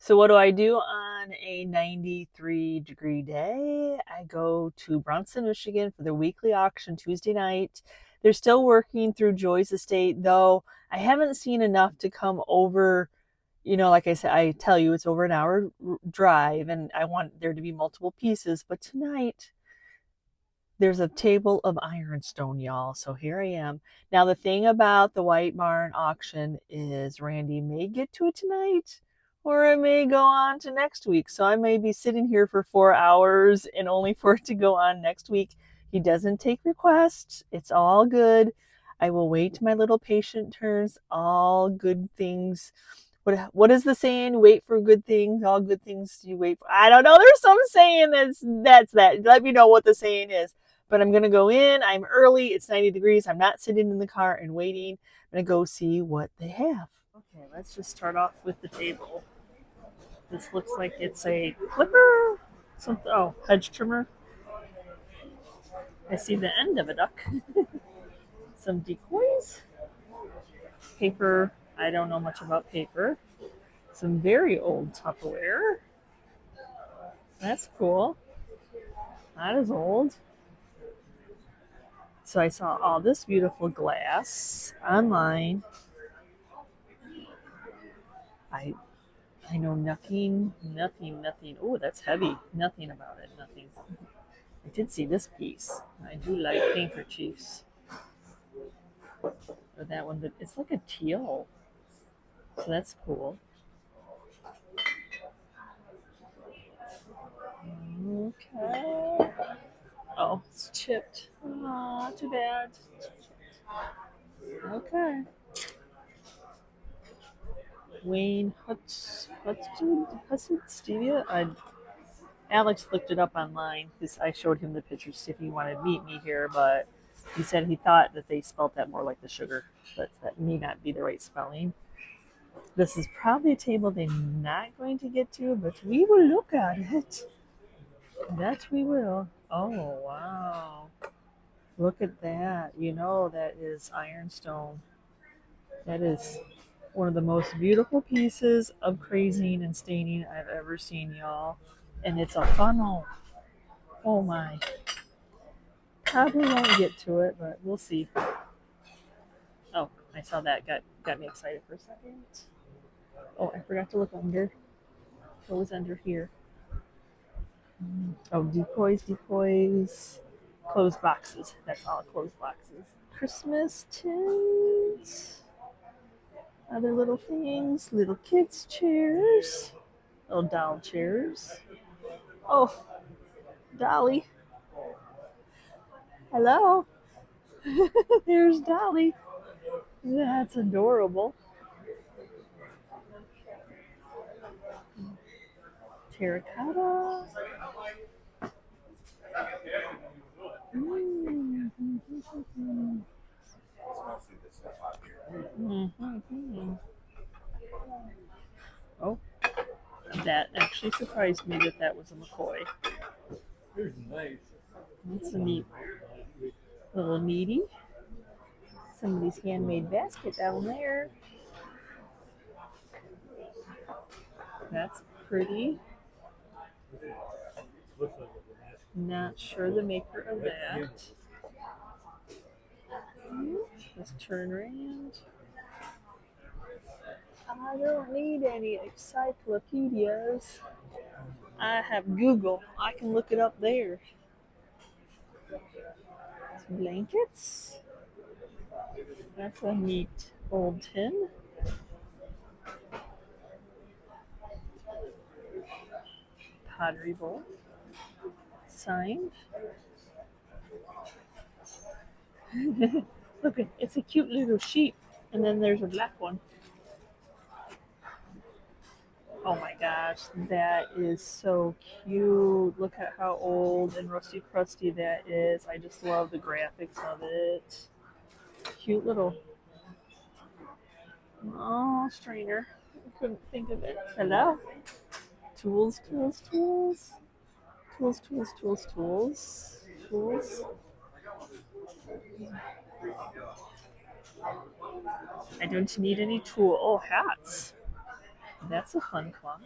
So what do I do on a 93-degree day? I go to Bronson, Michigan for the weekly auction Tuesday night. They're still working through Joy's estate, though I haven't seen enough to come over. Like I said, I tell you it's over an hour drive, and I want there to be multiple pieces. But tonight, there's a table of ironstone, y'all. So here I am. Now, the thing about the White Barn auction is Randy may get to it tonight, or it may go on to next week. So I may be sitting here for 4 hours and only for it to go on next week. He doesn't take requests. It's all good. I will wait my little patient turns. All good things. What is the saying? Wait for good things. All good things you wait for. I don't know. There's some saying that's that. Let me know what the saying is. But I'm going to go in. I'm early. It's 90 degrees. I'm not sitting in the car and waiting. I'm going to go see what they have. Okay, let's just start off with the table. This looks like it's a clipper. Something. Oh, hedge trimmer. I see the end of a duck. Some decoys. Paper. I don't know much about paper. Some very old Tupperware. That's cool. That is old. So I saw all this beautiful glass online. I know nothing. Oh, that's heavy. Nothing about it. Nothing. I did see this piece. I do like handkerchiefs. Or that one, but it's like a teal. So that's cool. Okay. Oh, it's chipped. Oh, too bad. Okay. Wayne Hudson Stevia. Alex looked it up online because I showed him the pictures if he wanted to meet me here, but he said he thought that they spelled that more like the sugar, but that may not be the right spelling. This is probably a table they're not going to get to, but we will look at it. That we will. Oh, wow. Look at that. That is ironstone. That is one of the most beautiful pieces of crazing and staining I've ever seen, y'all. And it's a funnel. Oh my. Probably won't get to it, but we'll see. Oh, I saw that. Got me excited for a second. Oh, I forgot to look under. What was under here? Oh, decoys. Closed boxes. That's all, closed boxes. Christmas tins. Other little things. Little kids' chairs. Little doll chairs. Oh, Dolly. Hello. There's Dolly. That's adorable. Terracotta. Mm-hmm. Oh, that actually surprised me that was a McCoy. That's a neat little needy. Somebody's handmade basket down there. That's pretty. Not sure the maker of that. Let's turn around. I don't need any encyclopedias. I have Google. I can look it up there. Some blankets. That's a neat old tin. Pottery bowl. Signed. Look, it's a cute little sheep. And then there's a black one. Oh my gosh, that is so cute. Look at how old and rusty crusty that is. I just love the graphics of it. Cute little strainer. I couldn't think of it. Hello. Tools. I don't need any tool. Oh, hats. That's a fun clock.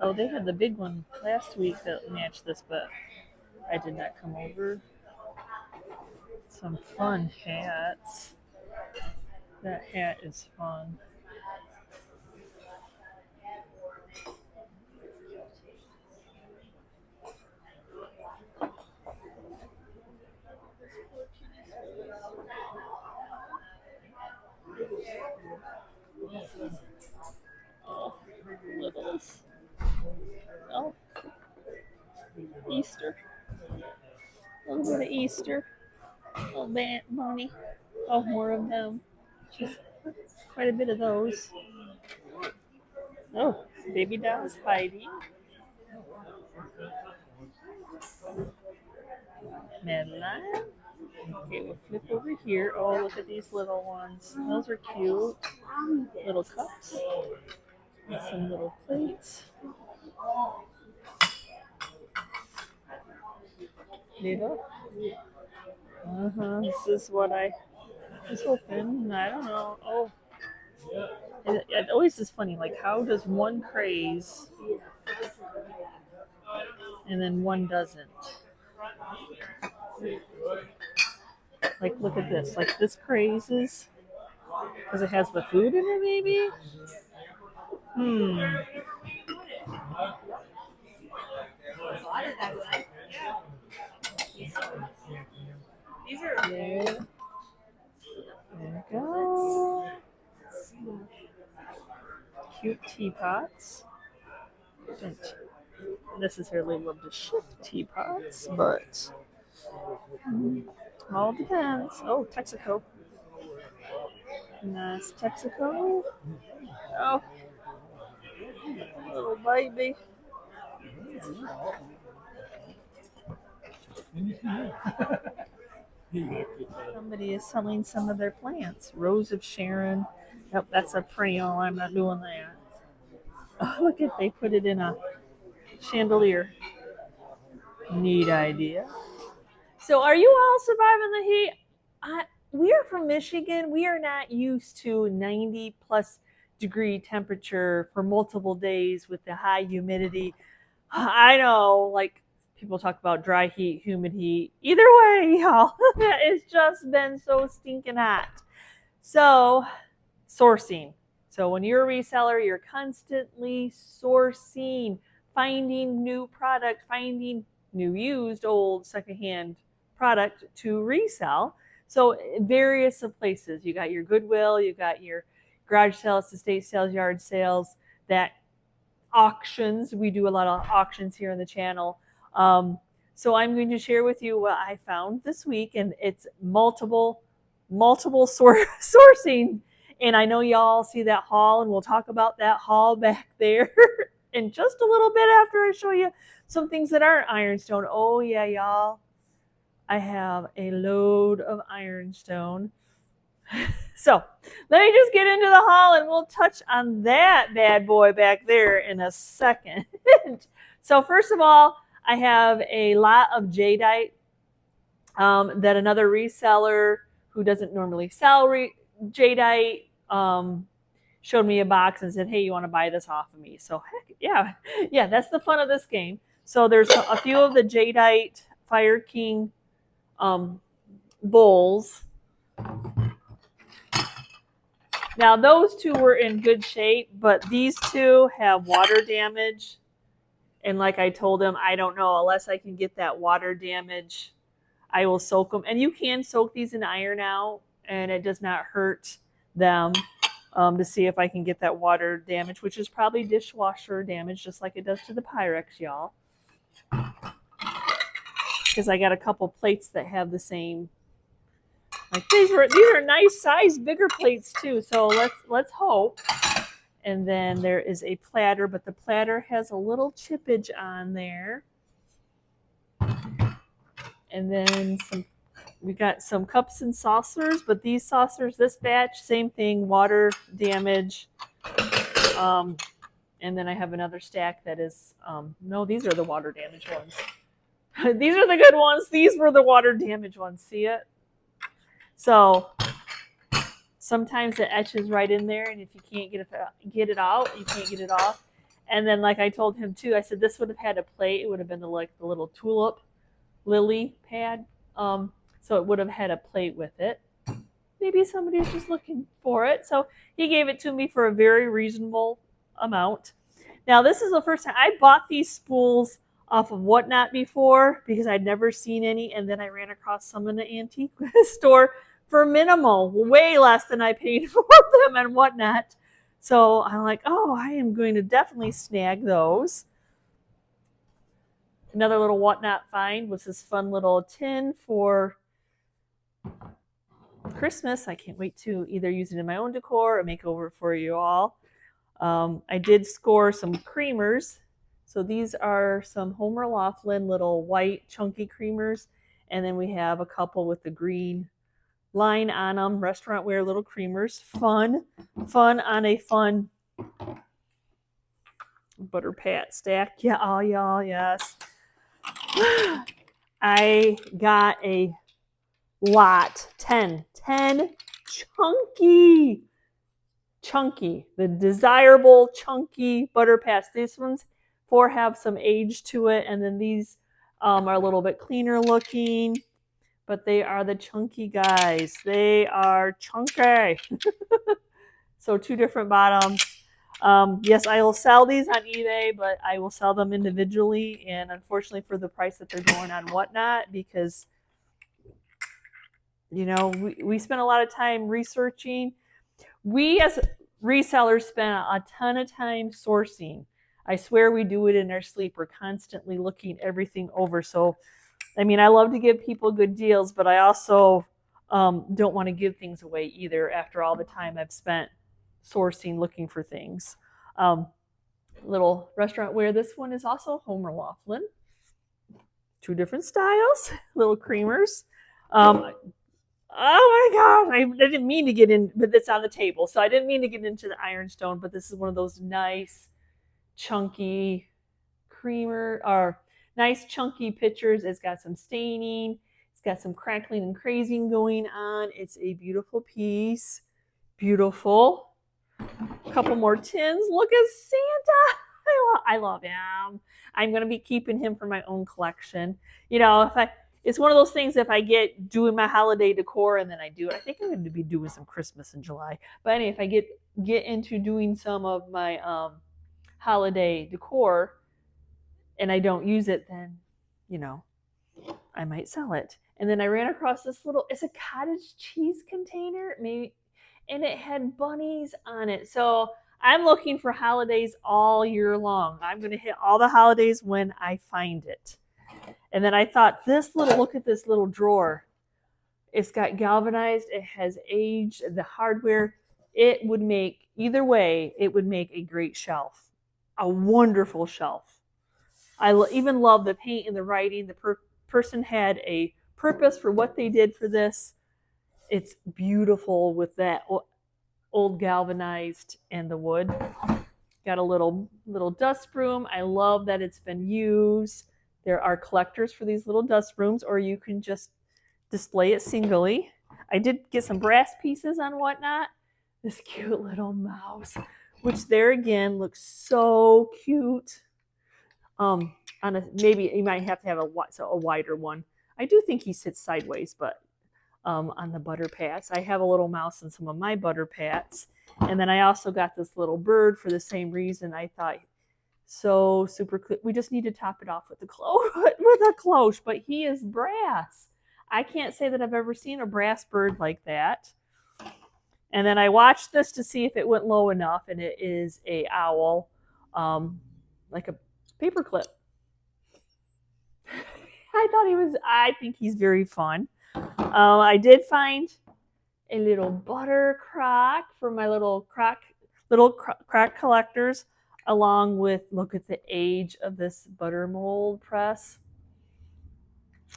Oh, they had the big one last week that matched this, but I did not come over. Some fun hats. That hat is fun. Oh, littles. Oh, Easter. A little bit of Easter. Little bunny. Oh, more of them. Just quite a bit of those. Oh, baby doll's hiding. Madeline. Okay, we'll flip over here. Oh, look at these little ones. Those are cute. Little cups. And some little plates. Little. This is what I was hoping. I don't know. Oh, it always is funny. Like, how does one craze and then one doesn't? Like, look at this. Like, this crazes because it has the food in it, maybe? These are there. There we go. Cute teapots. Don't necessarily love to ship teapots, but all depends. Oh, Texaco. Nice Texaco. Oh, little baby. Somebody is selling some of their plants. Rose of Sharon. Nope, that's a perennial. I'm not doing that. Oh, look at, they put it in a chandelier. Neat idea. So are you all surviving the heat? We are from Michigan. We are not used to 90 plus degree temperature for multiple days with the high humidity. I know, like, people talk about dry heat, humid heat. Either way, y'all, it's just been so stinking hot. So, sourcing. So when you're a reseller, you're constantly sourcing, finding new product, finding new, used, old, secondhand product to resell. So various places. You got your Goodwill, you got your garage sales, estate sales, yard sales, that auctions. We do a lot of auctions here on the channel. So I'm going to share with you what I found this week, and it's multiple sourcing. And I know y'all see that haul, and we'll talk about that haul back there in just a little bit after I show you some things that aren't ironstone. Oh yeah, y'all. I have a load of ironstone. So let me just get into the haul and we'll touch on that bad boy back there in a second. So first of all, I have a lot of jadeite that another reseller who doesn't normally sell jadeite showed me a box and said, hey, you want to buy this off of me? So heck yeah, that's the fun of this game. So there's a few of the jadeite Fire King bowls. Now those two were in good shape, but these two have water damage. And like I told them, I don't know, unless I can get that water damage, I will soak them. And you can soak these in iron out, and it does not hurt them, to see if I can get that water damage, which is probably dishwasher damage, just like it does to the Pyrex, y'all. Because I got a couple plates that have the same. Like these are nice size, bigger plates too. So let's hope. And then there is a platter, but the platter has a little chippage on there. And then we got some cups and saucers, but these saucers, this batch, same thing, water damage. And then I have another stack that is, no, these are the water damage ones. These are the good ones. These were the water damage ones. See it? So sometimes it etches right in there, and if you can't get it out, you can't get it off. And then, like I told him too, I said this would have had a plate. It would have been the little tulip lily pad. So it would have had a plate with it. Maybe somebody was just looking for it. So he gave it to me for a very reasonable amount. Now, this is the first time I bought these spools off of Whatnot before because I'd never seen any, and then I ran across some in the antique store for minimal, way less than I paid for them and Whatnot. So I'm like, oh, I am going to definitely snag those. Another little Whatnot find was this fun little tin for Christmas. I can't wait to either use it in my own decor or make over for you all. I did score some creamers. So these are some Homer Laughlin little white chunky creamers. And then we have a couple with the green line on them. Restaurant wear little creamers. Fun on a fun butter pat stack. Yeah, oh y'all, yes. I got a lot, 10 chunky, the desirable chunky butter pats. These ones 4 have some age to it, and then these are a little bit cleaner looking, but they are the chunky guys. They are chunky. So 2 different bottoms. Yes, I will sell these on eBay, but I will sell them individually, and unfortunately for the price that they're going on Whatnot, because you know, we spent a lot of time researching. We as resellers spend a ton of time sourcing. I swear we do it in our sleep. We're constantly looking everything over. So, I mean, I love to give people good deals, but I also don't want to give things away either after all the time I've spent sourcing, looking for things. Little restaurant wear. This one is also Homer Laughlin. 2 different styles, little creamers. Oh my gosh, I didn't mean to get in, but it's on the table. So I didn't mean to get into the ironstone, but this is one of those nice, chunky creamer, or nice chunky pitchers. It's got some staining. It's got some crackling and crazing going on. It's a beautiful piece. Beautiful. A couple more tins. Look at Santa. I love him. I'm going to be keeping him for my own collection. You know, it's one of those things, if I get doing my holiday decor and then I do it, I think I'm going to be doing some Christmas in July. But anyway, if I get into doing some of my holiday decor and I don't use it, then, you know, I might sell it. And then I ran across this it's a cottage cheese container, maybe, and it had bunnies on it. So I'm looking for holidays all year long. I'm going to hit all the holidays when I find it. And then I thought, look at this little drawer. It's got galvanized. It has aged. The hardware, it would make, either way, it would make a great shelf. A wonderful shelf. I even love the paint and the writing. The person had a purpose for what they did for this. It's beautiful with that old galvanized and the wood. Got a little dust broom. I love that it's been used. There are collectors for these little dust brooms, or you can just display it singly. I did get some brass pieces on Whatnot. This cute little mouse, which there again looks so cute. Maybe you might have to have a wider one. I do think he sits sideways, but on the butter pats. I have a little mouse in some of my butter pats. And then I also got this little bird for the same reason. I thought, so super cool. We just need to top it off with a cloche, but he is brass. I can't say that I've ever seen a brass bird like that. And then I watched this to see if it went low enough, and it is a owl, like a paperclip. I think he's very fun. I did find a little butter crock for my little crock collectors, along with, look at the age of this butter mold press.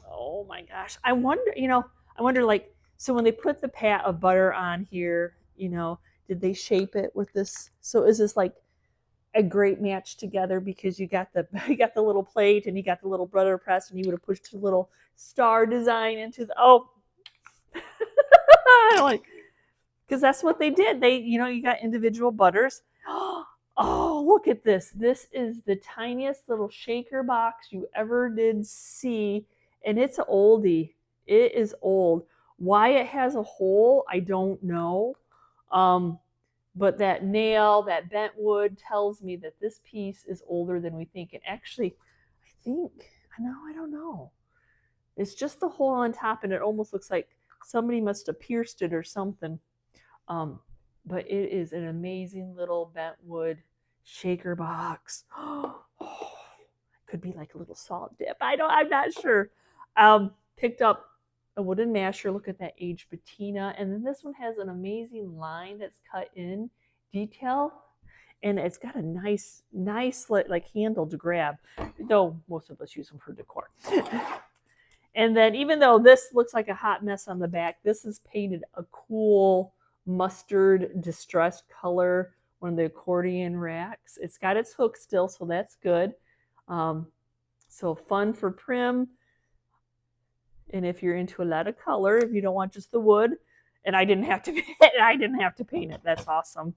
Oh my gosh. I wonder like, so when they put the pat of butter on here, you know, did they shape it with this? So is this like a great match together, because you got the little plate and you got the little butter press, and you would have pushed a little star design into the, because that's what they did. They, you got individual butters. Oh, look at this. This is the tiniest little shaker box you ever did see. And it's an oldie. It is old. Why it has a hole, I don't know. But that nail, that bent wood tells me that this piece is older than we think. And actually, I don't know. It's just the hole on top, and it almost looks like somebody must have pierced it or something. But it is an amazing little bent wood shaker box. Could be like a little salt dip. I'm not sure. Picked up a wooden masher. Look at that aged patina. And then this one has an amazing line that's cut in detail. And it's got a nice like handle to grab, though most of us use them for decor. And then even though this looks like a hot mess on the back, this is painted a cool mustard distressed color, one of the accordion racks. It's got its hook still, so that's good. So fun for prim. And if you're into a lot of color, if you don't want just the wood, and I didn't have to paint it. That's awesome.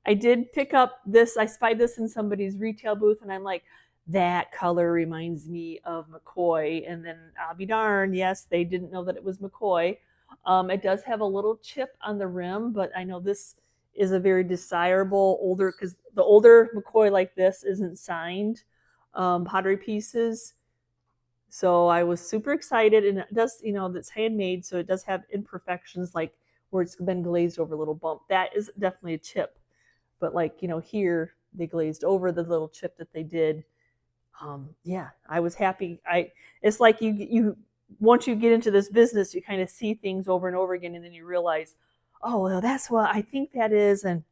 I did pick up this. I spied this in somebody's retail booth, and I'm like, that color reminds me of McCoy. And then I'll be darned, yes, they didn't know that it was McCoy. It does have a little chip on the rim, but I know this is a very desirable older, because the older McCoy like this isn't signed pottery pieces. So I was super excited, and it does, that's handmade, so it does have imperfections, like where it's been glazed over a little bump. That is definitely a chip. But like, here they glazed over the little chip that they did. Yeah, I was happy. It's like you once you get into this business, you kind of see things over and over again, and then you realize, oh, well, that's what I think that is. And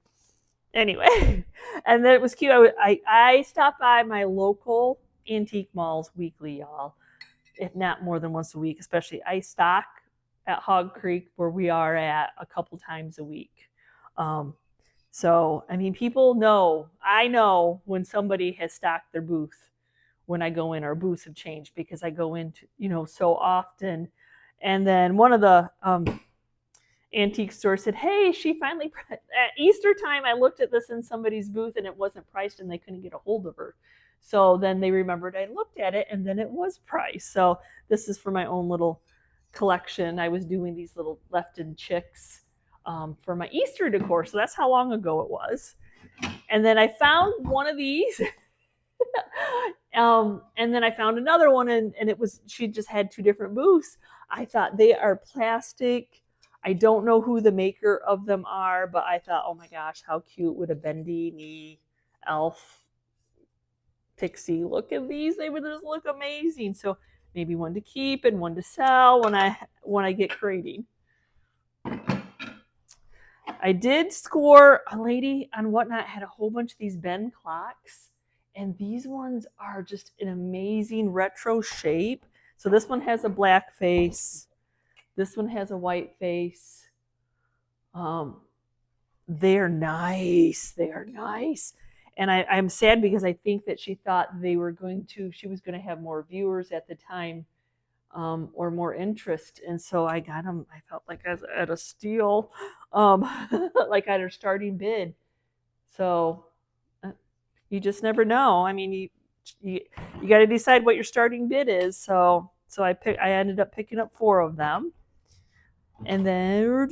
anyway, and then it was cute. I stopped by my local antique malls weekly, y'all, if not more than once a week. Especially I stock at Hog Creek, where we are at, a couple times a week. So, I mean, people know, I know when somebody has stocked their booth when I go in. Our booths have changed because I go into, so often. And then one of the antique stores said, hey, she finally, at Easter time, I looked at this in somebody's booth and it wasn't priced and they couldn't get a hold of her. So then they remembered I looked at it and then it was priced. So this is for my own little collection. I was doing these little left-in chicks for my Easter decor. So that's how long ago it was. And then I found one of these. And then I found another one, and she just had two different booths. I thought they are plastic. I don't know who the maker of them are, but I thought, oh my gosh, how cute would a bendy knee elf pixie look at these? They would just look amazing. So maybe one to keep and one to sell when I get creating. I did score a lady on Whatnot, had a whole bunch of these Ben clocks, and these ones are just an amazing retro shape. So this one has a black face. This one has a white face. They're nice. They are nice. And I'm sad because I think that she thought she was going to have more viewers at the time, or more interest. And so I got them. I felt like I was at a steal, like at her starting bid. So you just never know. I mean, you got to decide what your starting bid is. So I ended up picking up 4 of them. And then,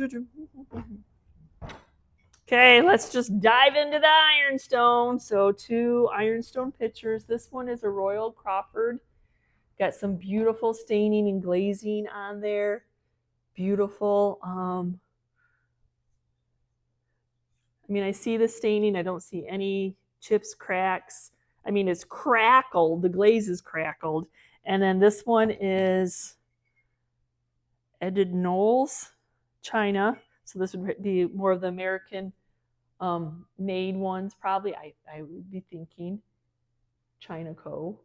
okay, let's just dive into the ironstone. So 2 ironstone pitchers. This one is a Royal Crawford. Got some beautiful staining and glazing on there. Beautiful. I mean, I see the staining. I don't see any chips, cracks. I mean, it's crackled. The glaze is crackled. And then this one is Edward Knowles, China. So this would be more of the American made ones, probably. I would be thinking China Co.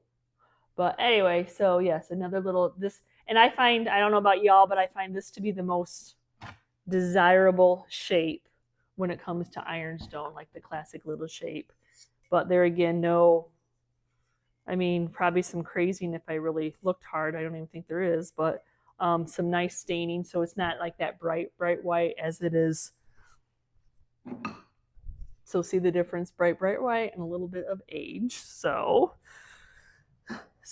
But anyway, so yes, another little this. And I don't know about y'all, but I find this to be the most desirable shape when it comes to ironstone, like the classic little shape. But there again, probably some crazing if I really looked hard. I don't even think there is, but some nice staining, so it's not like that bright white as it is. So see the difference, bright white and a little bit of age. So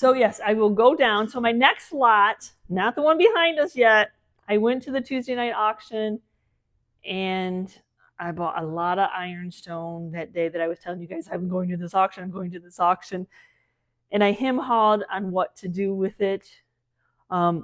yes, I will go down. So my next lot, not the one behind us yet, I went to the Tuesday night auction and I bought a lot of ironstone that day that I was telling you guys I'm going to this auction, I'm going to this auction. And I hem-hawed on what to do with it. I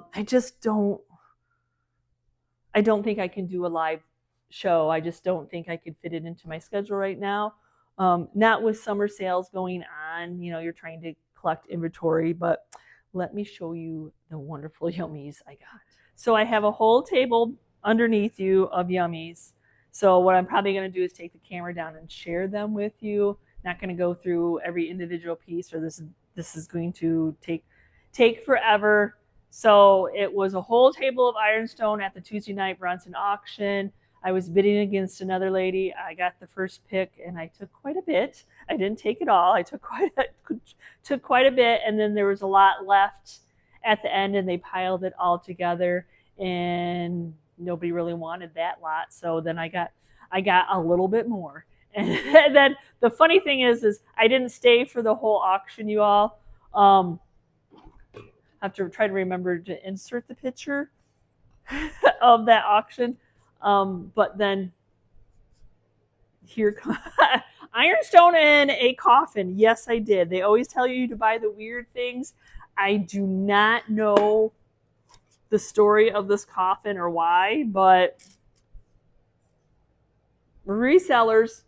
don't think I can do a live show. I just don't think I could fit it into my schedule right now. Not with summer sales going on, you're trying to collect inventory, but let me show you the wonderful yummies I got. So I have a whole table underneath you of yummies. So what I'm probably going to do is take the camera down and share them with you. Not going to go through every individual piece, or this is going to take forever. So it was a whole table of ironstone at the Tuesday night Bronson auction. I was bidding against another lady. I got the first pick and I took quite a bit. I didn't take it all. I took quite a bit, and then there was a lot left at the end and they piled it all together and nobody really wanted that lot. So then I got a little bit more. And then the funny thing is I didn't stay for the whole auction, you all. I have to try to remember to insert the picture of that auction. But then here comes ironstone in a coffin. Yes, I did. They always tell you to buy the weird things. I do not know the story of this coffin or why, but resellers,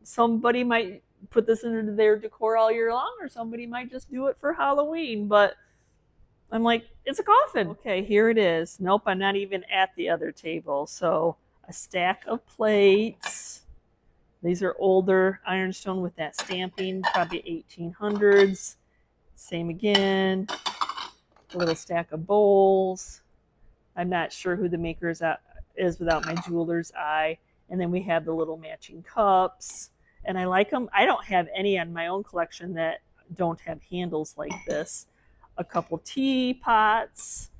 somebody might put this into their decor all year long, or somebody might just do it for Halloween, but I'm like, it's a coffin. Okay, here it is. Nope, I'm not even at the other table. So a stack of plates. These are older ironstone with that stamping, probably 1800s. Same again. A little stack of bowls. I'm not sure who the maker is without my jeweler's eye. And then we have the little matching cups. And I like them. I don't have any on my own collection that don't have handles like this. A couple teapots,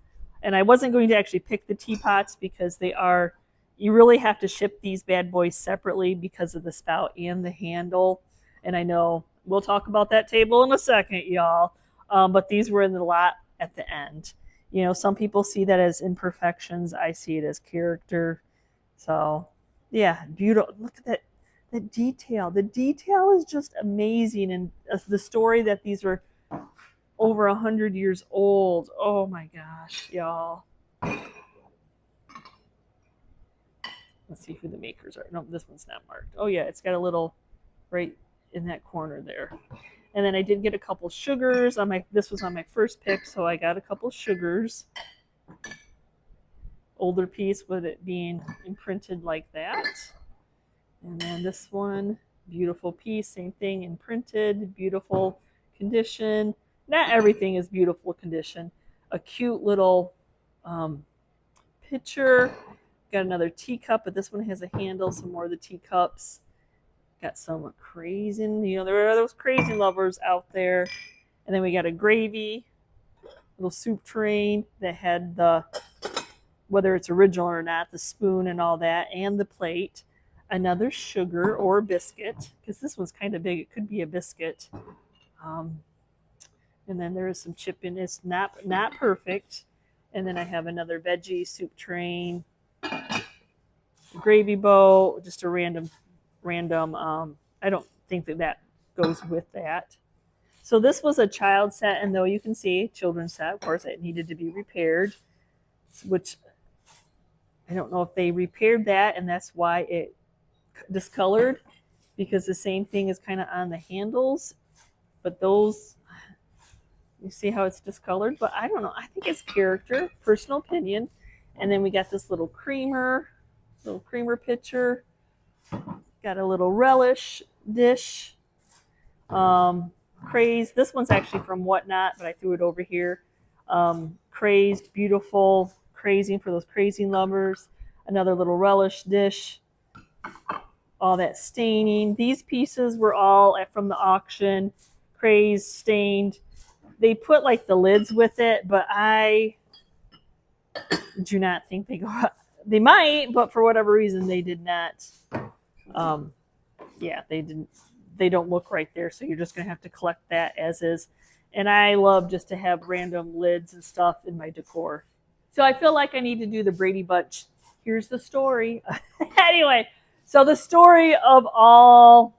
and I wasn't going to actually pick the teapots because you really have to ship these bad boys separately because of the spout and the handle. And I know we'll talk about that table in a second, y'all. But these were in the lot at the end. Some people see that as imperfections. I see it as character. So yeah, beautiful. Look at that. The detail. The detail is just amazing. And the story that these were over 100 years old. Oh my gosh, y'all. Let's see who the makers are. No, this one's not marked. Oh yeah, it's got a little right in that corner there. And then I did get a couple sugars this was on my first pick, so I got a couple sugars. Older piece with it being imprinted like that. And then this one, beautiful piece, same thing, imprinted, beautiful condition. Not everything is beautiful condition. A cute little pitcher. Got another teacup, but this one has a handle. Some more of the teacups. Got some crazy, there are those crazy lovers out there. And then we got a gravy, little soup train that had whether it's original or not, the spoon and all that, and the plate. Another sugar or biscuit, because this one's kind of big. It could be a biscuit. And then there is some chip in. It's not perfect. And then I have another veggie soup train, gravy bowl, just a random. I don't think that goes with that. So this was a child set, and though you can see children's set, of course, it needed to be repaired, which I don't know if they repaired that, and that's why it discolored, because the same thing is kind of on the handles, but those. You see how it's discolored? But I don't know. I think it's character, personal opinion. And then we got this little creamer pitcher. Got a little relish dish. Crazed. This one's actually from Whatnot, but I threw it over here. Crazed, beautiful, crazing for those crazy lovers. Another little relish dish. All that staining. These pieces were all from the auction. Crazed, stained. they put like the lids with it, but I do not think they go up. They might, but for whatever reason they did not. Yeah, they didn't. They don't look right there, so you're just gonna have to collect that as is. And I love just to have random lids and stuff in my decor. So I feel like I need to do the Brady Bunch. Here's the story. Anyway, so the story of all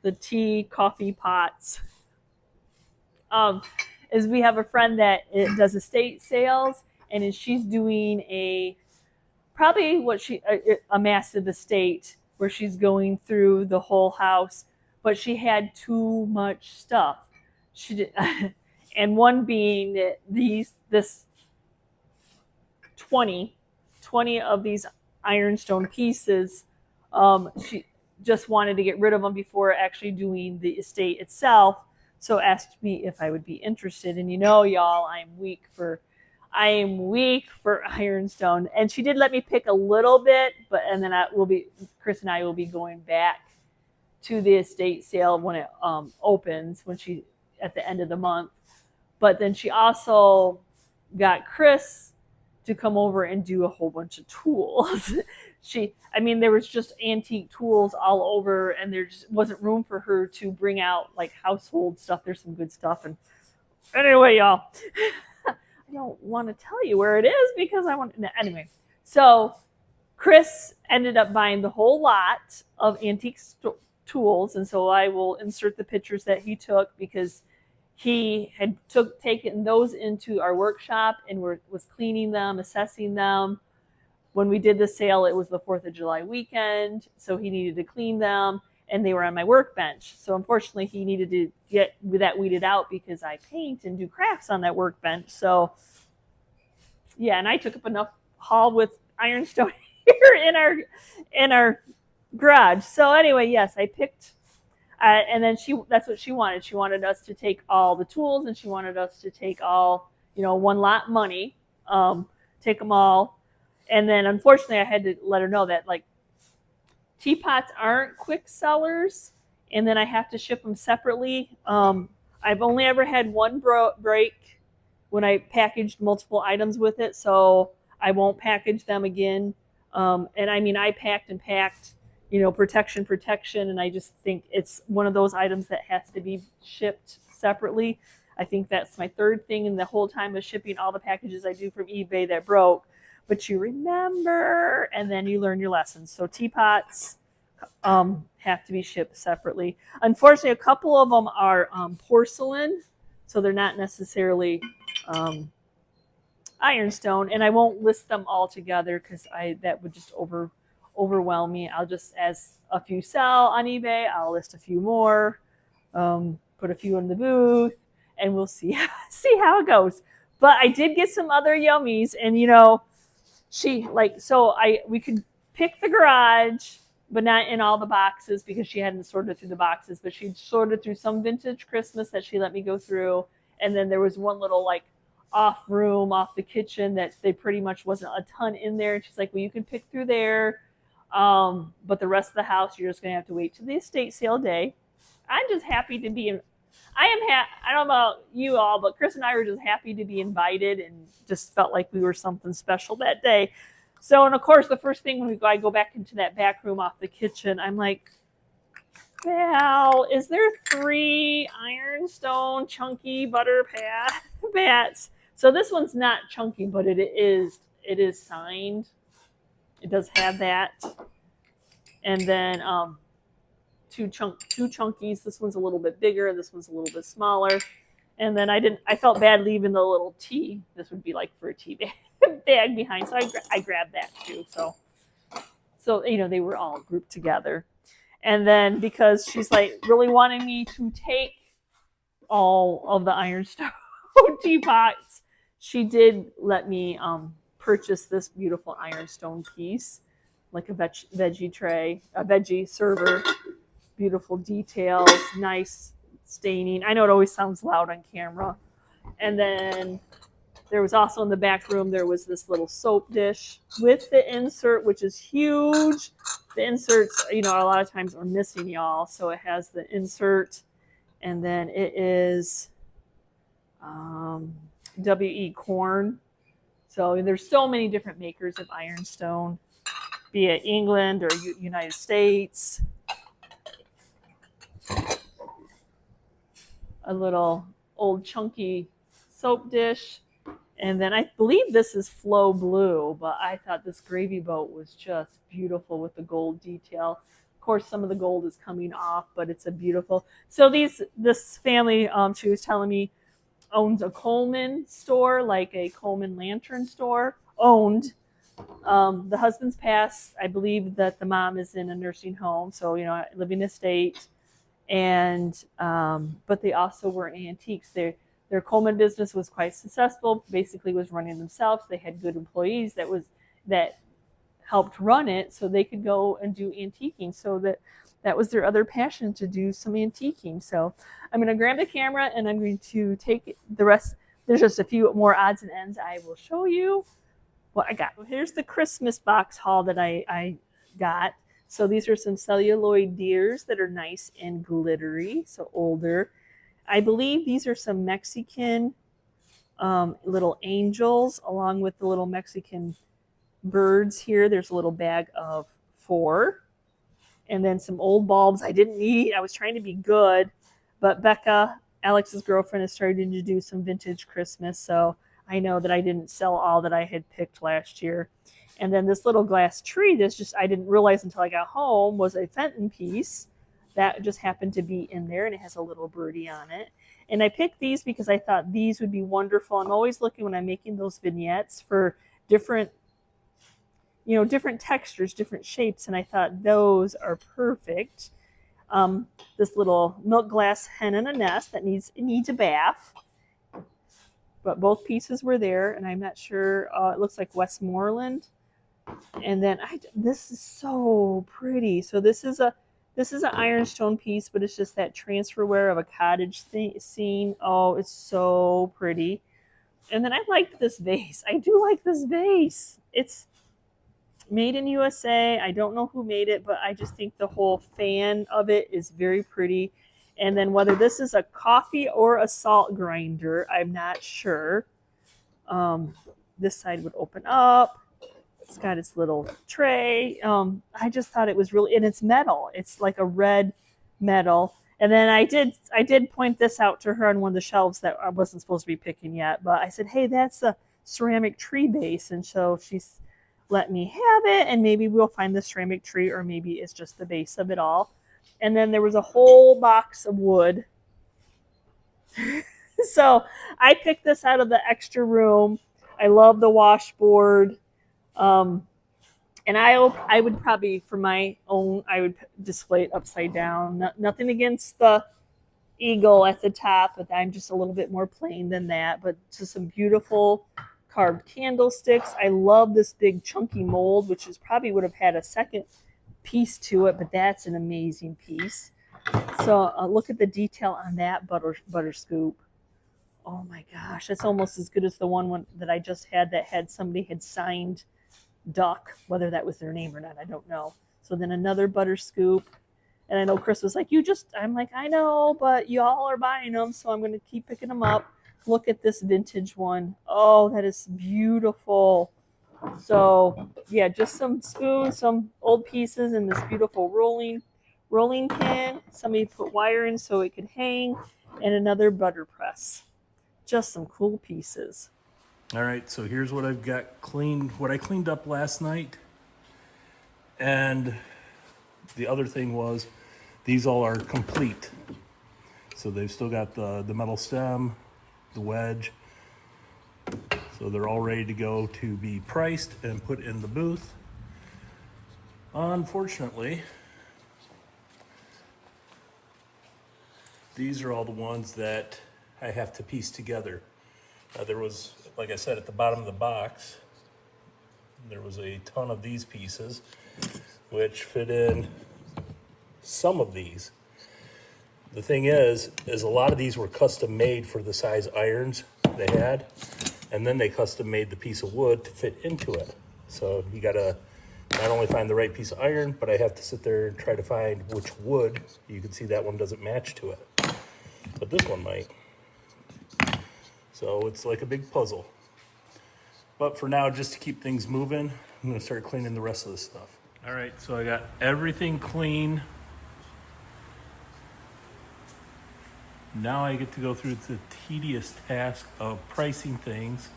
the tea, coffee pots is we have a friend that does estate sales, and she's doing probably a massive estate where she's going through the whole house, but she had too much stuff. She did, and one being that this 20 of these ironstone pieces, she just wanted to get rid of them before actually doing the estate itself. So asked me if I would be interested, and y'all, I am weak for ironstone, and she did let me pick a little bit, and then Chris and I will be going back to the estate sale when it opens, at the end of the month. But then she also got Chris to come over and do a whole bunch of tools. There was just antique tools all over, and there just wasn't room for her to bring out like household stuff. There's some good stuff, and anyway, y'all. I don't want to tell you where it is because anyway. So Chris ended up buying the whole lot of antique tools, and so I will insert the pictures that he took because he had taken those into our workshop and was cleaning them, assessing them. When we did the sale, it was the 4th of July weekend, so he needed to clean them, and they were on my workbench. So unfortunately, he needed to get that weeded out because I paint and do crafts on that workbench. So yeah, and I took up enough hall with ironstone here in our garage. So anyway, yes, I picked, and then that's what she wanted. She wanted us to take all the tools, and she wanted us to take all, one lot money, take them all. And then unfortunately, I had to let her know that like teapots aren't quick sellers, and then I have to ship them separately. I've only ever had one break when I packaged multiple items with it, so I won't package them again. And I packed, protection, and I just think it's one of those items that has to be shipped separately. I think that's my third thing in the whole time of shipping all the packages I do from eBay that broke. But you remember, and then you learn your lessons. So teapots have to be shipped separately. Unfortunately, a couple of them are porcelain, so they're not necessarily ironstone. And I won't list them all together because that would just overwhelm me. I'll just, as a few sell on eBay, I'll list a few more, put a few in the booth, and we'll see how it goes. But I did get some other yummies, and we could pick the garage, but not in all the boxes because she hadn't sorted through the boxes, but she'd sorted through some vintage Christmas that she let me go through. And then there was one little like off the kitchen that they pretty much wasn't a ton in there. And she's like, well, you can pick through there. But the rest of the house, you're just going to have to wait till the estate sale day. I'm just happy to be I don't know about you all, but Chris and I were just happy to be invited and just felt like we were something special that day. So, and of course, the first thing when I go back into that back room off the kitchen, I'm like, Val, is there 3 ironstone chunky butter bats? So this one's not chunky, but it is signed. It does have that. And then two chunkies. This one's a little bit bigger. This one's a little bit smaller. And then I felt bad leaving the little tea. This would be like for a tea bag behind. So I grabbed that too. So they were all grouped together. And then because she's like really wanting me to take all of the ironstone teapots, she did let me purchase this beautiful ironstone piece, like a veggie tray, a veggie server. Beautiful details, nice staining. I know it always sounds loud on camera. And then there was also in the back room, there was this little soap dish with the insert, which is huge. The inserts, a lot of times are missing, y'all. So it has the insert And then it is WE Corn. So there's so many different makers of ironstone, be it England or United States. A little old chunky soap dish. And then I believe this is Flow Blue, but I thought this gravy boat was just beautiful with the gold detail. Of course, some of the gold is coming off, but it's a beautiful. So this family, she was telling me, owns a Coleman store, like a Coleman lantern store. Owned. The husband's passed. I believe that the mom is in a nursing home, so living estate. And but they also were antiques. Their Coleman business was quite successful. Basically, was running themselves. They had good employees that helped run it, so they could go and do antiquing. So that was their other passion, to do some antiquing. So I'm going to grab the camera and I'm going to take the rest. There's just a few more odds and ends. I will show you what I got. Here's the Christmas box haul that I got. So these are some celluloid deers that are nice and glittery, so older. I believe these are some Mexican little angels, along with the little Mexican birds here. There's a little bag of 4. And then some old bulbs I didn't need. I was trying to be good, but Becca, Alex's girlfriend, is starting to do some vintage Christmas, so I know that I didn't sell all that I had picked last year. And then this little glass tree, I didn't realize until I got home, was a Fenton piece that just happened to be in there, and it has a little birdie on it. And I picked these because I thought these would be wonderful. I'm always looking when I'm making those vignettes for different textures, different shapes, and I thought those are perfect. This little milk glass hen in a nest that needs a bath. But both pieces were there, and I'm not sure. It looks like Westmoreland. And then this is so pretty. So this is an ironstone piece, but it's just that transferware of a cottage scene. Oh, it's so pretty. And then I liked this vase. I do like this vase. It's made in USA. I don't know who made it, but I just think the whole fan of it is very pretty. And then whether this is a coffee or a salt grinder, I'm not sure. This side would open up. It's got its little tray. I just thought it was really, and it's metal. It's like a red metal. And then I did point this out to her on one of the shelves that I wasn't supposed to be picking yet, but I said, hey, that's a ceramic tree base. And so she's let me have it, and maybe we'll find the ceramic tree, or maybe it's just the base of it all. And then there was a whole box of wood. So I picked this out of the extra room. I love the washboard. And I would probably, for my own, I would display it upside down. Nothing against the eagle at the top, but I'm just a little bit more plain than that. But just some beautiful carved candlesticks. I love this big chunky mold, which probably would have had a second piece to it, but that's an amazing piece. So look at the detail on that butter scoop. Oh my gosh, that's almost as good as the one that I just had that had somebody had signed Duck, whether that was their name or not, I don't know. So then another butter scoop. And I know Chris was like, I'm like, I know, but y'all are buying them, so I'm going to keep picking them up. Look at this vintage one. Oh, that is beautiful. So yeah, just some spoons, some old pieces, and this beautiful rolling pin. Somebody put wire in so it could hang, and another butter press. Just some cool pieces. All right, so here's what I've got cleaned, what I cleaned up last night. And the other thing was, these all are complete. So they've still got the metal stem, the wedge. So they're all ready to go to be priced and put in the booth. Unfortunately, these are all the ones that I have to piece together. There was, like I said, at the bottom of the box, there was a ton of these pieces, which fit in some of these. The thing is a lot of these were custom made for the size irons they had, and then they custom made the piece of wood to fit into it. So you gotta not only find the right piece of iron, but I have to sit there and try to find which wood. You can see that one doesn't match to it. but this one might. So it's like a big puzzle. But for now, just to keep things moving, I'm gonna start cleaning the rest of this stuff. All right, so I got everything clean. Now I get to go through the tedious task of pricing things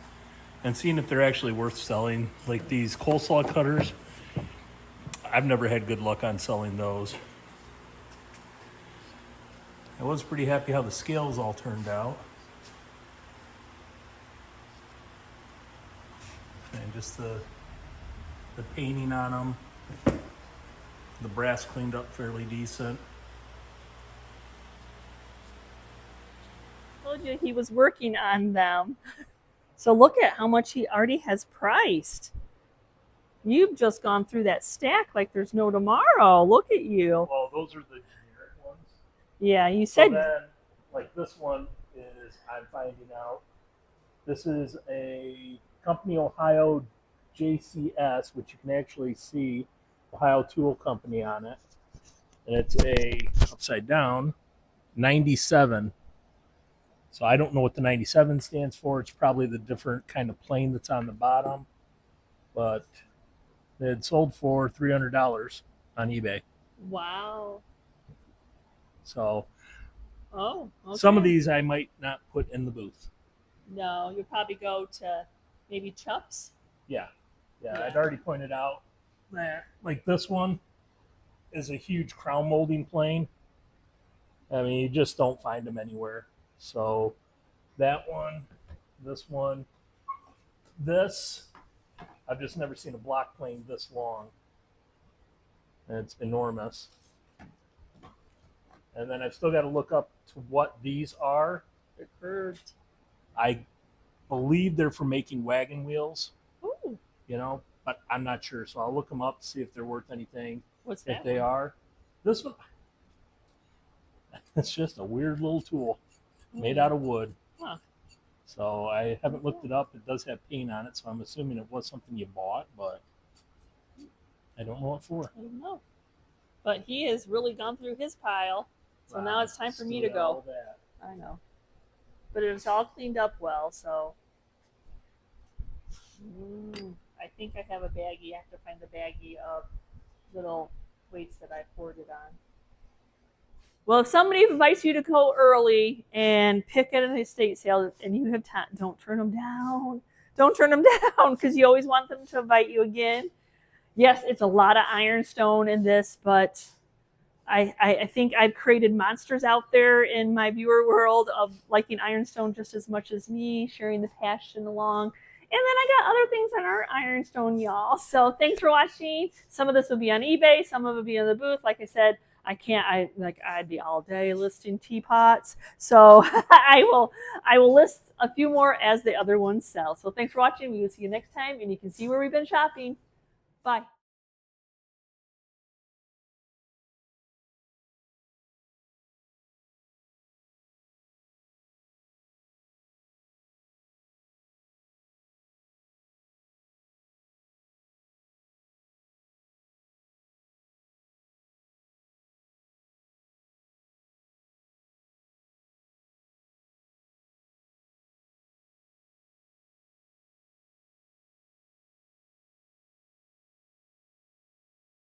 and seeing if they're actually worth selling. Like these coleslaw cutters, I've never had good luck on selling those. I was pretty happy how the scales all turned out. And just the painting on them. The brass cleaned up fairly decent. Told you he was working on them. So look at how much he already has priced. You've just gone through that stack like there's no tomorrow. Look at you. Well, those are the generic ones. Yeah, you said. So then, like this one is, I'm finding out, this is a Company Ohio JCS, which you can actually see Ohio Tool Company on it. And it's a upside down 97. So I don't know what the 97 stands for. It's probably the different kind of plane that's on the bottom. But it had sold for $300 on eBay. Wow. So okay. Some of these I might not put in the booth. No, you'll probably go to maybe Chups. Yeah. I'd already pointed out that, like this one is a huge crown molding plane. I mean, you just don't find them anywhere. So that one, this one, this, I've just never seen a block plane this long. And it's enormous. And then I've still got to look up to what these are. They're curved. I believe they're for making wagon wheels. Ooh. You know, but I'm not sure. So I'll look them up to see if they're worth anything. What's that? If they are. This one, it's just a weird little tool made out of wood. Huh. So I haven't looked it up. It does have paint on it, so I'm assuming it was something you bought, but I don't know what for. I don't know. But he has really gone through his pile. So now it's time for me to go. I know. But it was all cleaned up well, so. I think I have a baggie. I have to find the baggie of little weights that I poured it on. Well, if somebody invites you to go early and pick at an estate sale and you have time, don't turn them down. Don't turn them down because you always want them to invite you again. Yes, it's a lot of ironstone in this, but I think I've created monsters out there in my viewer world of liking ironstone just as much as me, sharing the passion along. And then I got other things that aren't ironstone, y'all. So thanks for watching. Some of this will be on eBay. Some of it will be in the booth. Like I said, I'd be all day listing teapots. So I will list a few more as the other ones sell. So thanks for watching. We will see you next time, and you can see where we've been shopping. Bye.